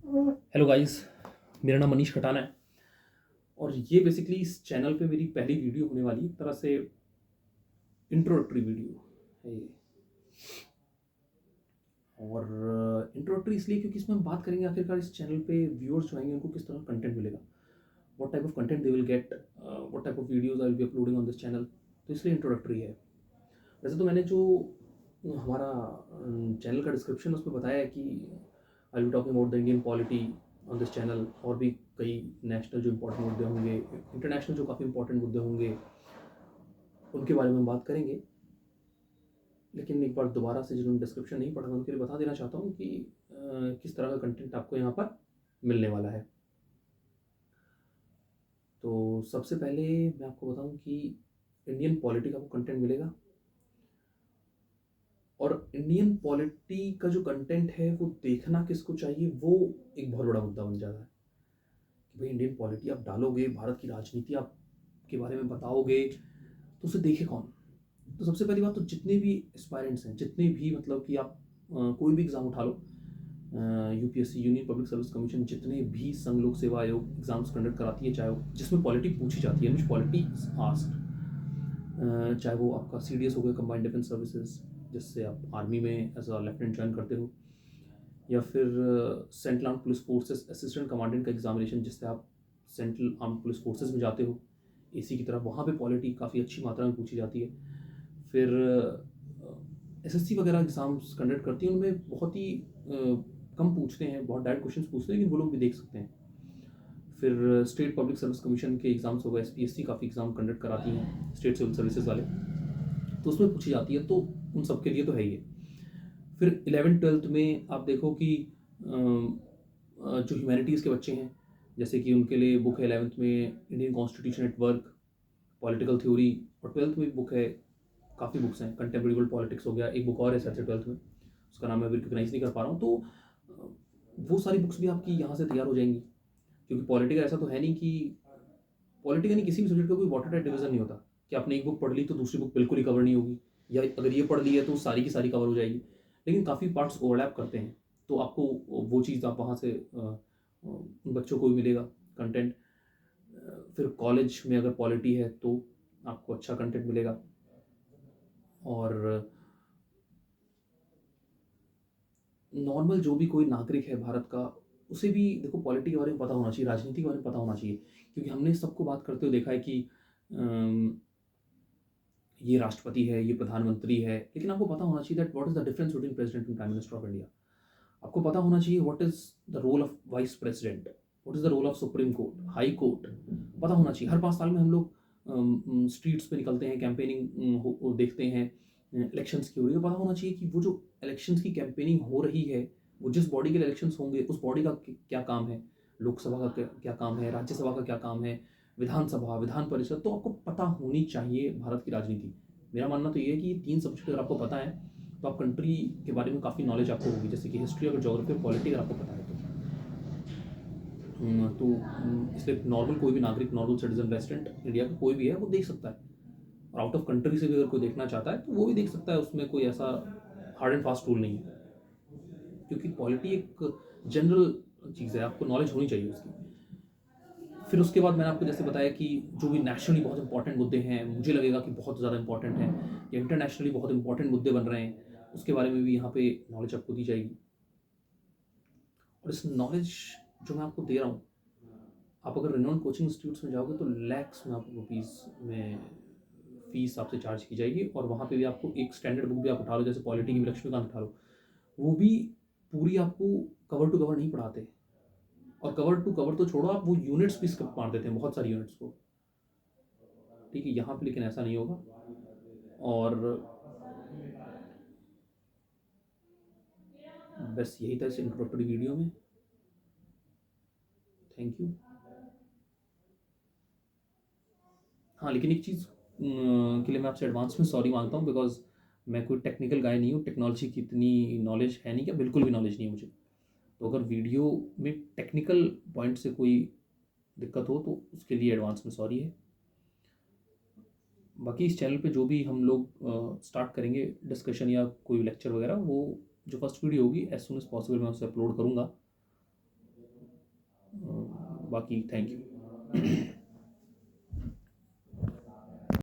Hello guys, मेरा नाम मनीष खटाना है और ये बेसिकली इस चैनल पे मेरी पहली वीडियो होने वाली है। एक तरह से इंट्रोडक्टरी वीडियो है ये। और इंट्रोडक्टरी इसलिए क्योंकि इसमें हम बात करेंगे आखिरकार इस चैनल पे व्यूअर्स जो आएंगे उनको किस तरह कंटेंट मिलेगा, what type of content they will get, what type of videos I will be uploading on this channel. तो इसलिए इंट्रोडक्टरी है। वैसे तो मैंने जो हमारा चैनल का डिस्क्रिप्शन है उसमें बताया है कि I will be talking about the Indian polity on this channel, और भी कई नेशनल जो इंपॉर्टेंट मुद्दे होंगे, इंटरनेशनल जो काफ़ी इंपॉर्टेंट मुद्दे होंगे, उनके बारे में हम बात करेंगे। लेकिन एक बार दोबारा से जिन्होंने डिस्क्रिप्शन नहीं पढ़ा मैं उनके लिए बता देना चाहता हूँ कि किस तरह का कंटेंट आपको यहाँ पर मिलने वाला है। तो सबसे पहले मैं आपको बताऊँ कि इंडियन पॉलिटी का आपको कंटेंट मिलेगा, और इंडियन पॉलिटी का जो कंटेंट है वो देखना किसको चाहिए, वो एक बहुत बड़ा मुद्दा बन जाता है कि भाई इंडियन पॉलिटी आप डालोगे, भारत की राजनीति आप के बारे में बताओगे, तो उसे देखे कौन। तो सबसे पहली बात तो जितने भी एस्पायरेंट्स हैं, जितने भी मतलब कि आप कोई भी एग्ज़ाम उठा लो, UPSC union public service commission जितने भी संघ लोक सेवा आयोग एग्जाम्स कंडक्ट कराती है, चाहे वो जिसमें पॉलिटी पूछी जाती है, पॉलिटी आस्क्ड, चाहे वो आपका सीडीएस हो गया, कंबाइंड डिफेंस सर्विसेज, जिससे आप आर्मी में एज अ लेफ्टिनेंट ज्वाइन करते हो, या फिर central arm police forces assistant commandant का एग्जामिनेशन जिससे आप सेंट्रल आर्म पुलिस फोर्सेस में जाते हो, एसी की तरफ, वहाँ पे पॉलिटी काफ़ी अच्छी मात्रा में पूछी जाती है। फिर एसएससी वगैरह एग्ज़ाम्स कंडक्ट करती हैं, उनमें बहुत ही कम पूछते हैं, बहुत डायरेक्ट क्वेश्चन पूछते हैं, लेकिन वो लोग भी देख सकते हैं। फिर स्टेट पब्लिक सर्विस कमीशन के एग्ज़ाम्स हो गए, एसपीएससी काफ़ी एग्ज़ाम कंडक्ट कराती हैं स्टेट सिविल सर्विसेज वाले, तो उसमें पूछी जाती है, तो उन सब के लिए तो है ही है। फिर 11th-12th में आप देखो कि जो ह्यूमैनिटीज़ के बच्चे हैं, जैसे कि उनके लिए बुक है 11th में Indian constitution at work, political theory, और 12th में भी बुक है, काफ़ी बुक्स हैं, कंटेम्प्रेरी वर्ल्ड पॉलिटिक्स हो गया, एक बुक और है सर से 12th में, उसका नाम मैं अभी रिकग्नाइज नहीं कर पा रहा हूँ। तो वो सारी बुक्स भी आपकी यहाँ से तैयार हो जाएंगी, क्योंकि पॉलिटी का ऐसा तो है नहीं कि पॉलिटी का नहीं, किसी भी सब्जेक्ट का कोई वाटर टाइट डिवीजन नहीं होता कि आपने एक बुक पढ़ ली तो दूसरी बुक बिल्कुल ही कवर नहीं होगी, या अगर ये पढ़ ली है तो सारी की सारी कवर हो जाएगी, लेकिन काफ़ी पार्ट्स ओवरलैप करते हैं। तो आपको वो चीज़ आप वहाँ से उन बच्चों को भी मिलेगा कंटेंट। फिर कॉलेज में अगर पॉलिटी है तो आपको अच्छा कंटेंट मिलेगा। और नॉर्मल जो भी कोई नागरिक है भारत का, उसे भी देखो पॉलिटी के बारे में पता होना चाहिए, राजनीति के बारे में पता होना चाहिए, क्योंकि हमने सबको बात करते हुए देखा है कि ये राष्ट्रपति है, ये प्रधानमंत्री है, लेकिन आपको पता होना चाहिए that what is the difference between president and prime minister of India. आपको पता होना चाहिए what is the role of vice president, what is the role of supreme court, high court, पता होना चाहिए। हर 5 साल में हम लोग स्ट्रीट्स पे निकलते हैं, कैंपेनिंग देखते हैं, इलेक्शंस की हो रही है, पता होना चाहिए कि वो जो इलेक्शंस की कैंपेनिंग हो रही है, वो जिस बॉडी के लिए इलेक्शंस होंगे उस बॉडी का क्या काम है, लोकसभा का क्या काम है, राज्यसभा का क्या काम है, विधानसभा, विधान परिषद, तो आपको पता होनी चाहिए भारत की राजनीति। मेरा मानना तो ये है कि ये 3 सब्जेक्ट अगर आपको पता है तो आप कंट्री के बारे में काफ़ी नॉलेज आपको होगी, जैसे कि हिस्ट्री और ज्योग्राफी और पॉलिटी अगर आपको पता है तो। इसलिए नॉर्मल कोई भी नागरिक, नॉर्मल सिटीजन, रेजिडेंट इंडिया का कोई भी है वो देख सकता है, और आउट ऑफ कंट्री से भी अगर कोई देखना चाहता है तो वो भी देख सकता है, उसमें कोई ऐसा हार्ड एंड फास्ट रूल नहीं है, क्योंकि पॉलिटी एक जनरल चीज़ है, आपको नॉलेज होनी चाहिए उसकी। फिर उसके बाद मैंने आपको जैसे बताया कि जो भी नेशनली बहुत इंपॉर्टेंट मुद्दे हैं, मुझे लगेगा कि बहुत ज़्यादा इंपॉर्टेंट हैं, या इंटरनेशनली बहुत इंपॉर्टेंट मुद्दे बन रहे हैं, उसके बारे में भी यहाँ पे नॉलेज आपको दी जाएगी। और इस नॉलेज जो मैं आपको दे रहा हूँ, आप अगर रिनोन कोचिंग इंस्टीट्यूट्स में जाओगे तो लैक्स में आपको रुपीज़ में फीस आपसे चार्ज की जाएगी, और वहाँ पे भी आपको एक स्टैंडर्ड बुक भी आप उठा लो, जैसे पॉलिटी की भी लक्ष्मीकांत उठा लो, वो भी पूरी आपको कवर टू कवर नहीं पढ़ाते, और कवर टू कवर तो छोड़ो, आप वो यूनिट्स भी स्किप मार देते हैं, बहुत सारी यूनिट्स को। ठीक है, यहाँ पे लेकिन ऐसा नहीं होगा। और बस यही था इस इंट्रोडक्टरी वीडियो में। Thank you. हाँ, लेकिन एक चीज़ के लिए मैं आपसे एडवांस में सॉरी मांगता हूँ, बिकॉज मैं कोई टेक्निकल गाय नहीं हूँ, टेक्नोलॉजी की इतनी नॉलेज है नहीं, क्या बिल्कुल भी नॉलेज नहीं है मुझे। तो अगर वीडियो में टेक्निकल पॉइंट से कोई दिक्कत हो तो उसके लिए एडवांस में सॉरी है। बाकी इस चैनल पे जो भी हम लोग स्टार्ट करेंगे डिस्कशन या कोई लेक्चर वगैरह, वो जो फर्स्ट वीडियो होगी एज सुन एज पॉसिबल मैं उसे अपलोड करूँगा। बाकी थैंक यू।